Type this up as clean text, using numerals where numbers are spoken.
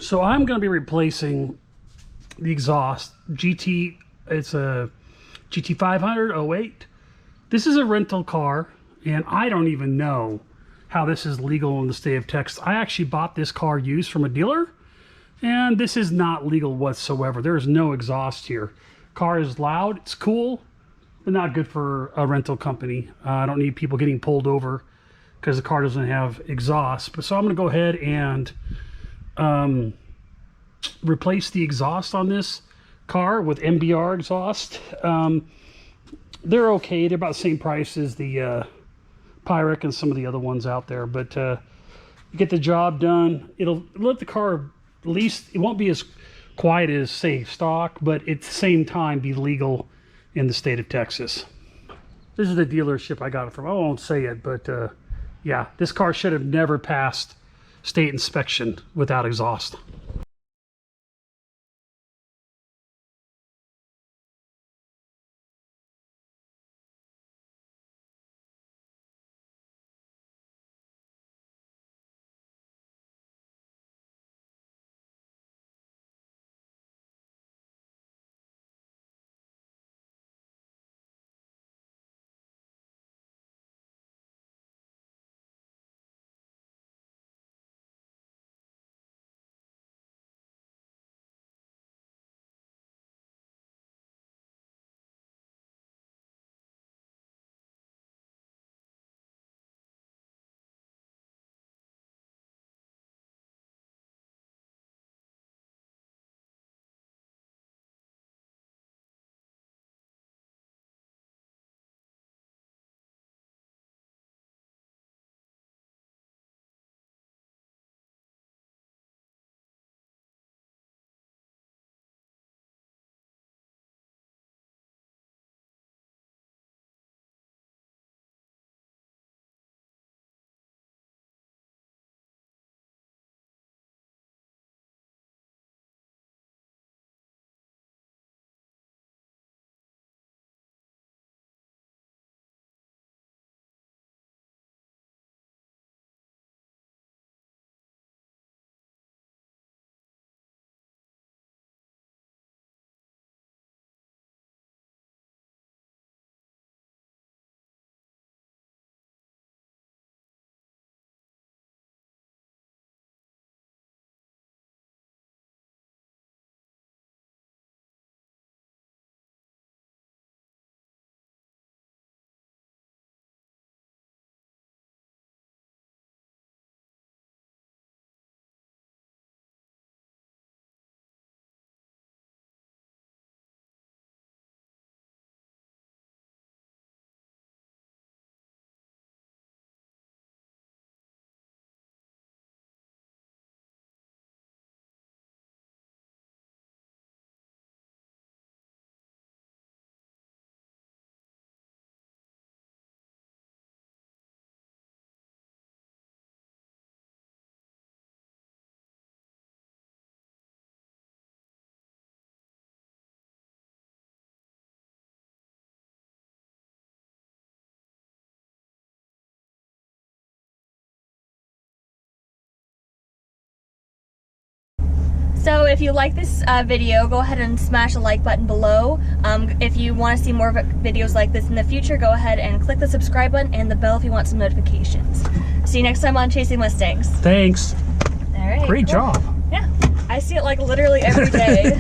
So I'm going to be replacing the exhaust GT. It's a GT500 08. This is a rental car, and I don't even know how this is legal in the state of Texas. I actually bought this car used from a dealer, and this is not legal whatsoever. There is no exhaust here. Car is loud, it's cool, but not good for a rental company. I don't need people getting pulled over because the car doesn't have exhaust. But so I'm going to go ahead and replace the exhaust on this car with MBR exhaust. They're okay. They're about the same price as the Pyrex and some of the other ones out there, but get the job done. It'll let the car, at least it won't be as quiet as, say, stock, but at the same time be legal in the state of Texas. This is the dealership I got it from. I won't say it, but yeah, this car should have never passed state inspection without exhaust. So if you like this video, go ahead and smash the like button below. If you want to see more videos like this in the future, go ahead and click the subscribe button and the bell if you want some notifications. See you next time on Chasing Mustangs. Thanks. All right. Great job. Yeah, I see it like literally every day.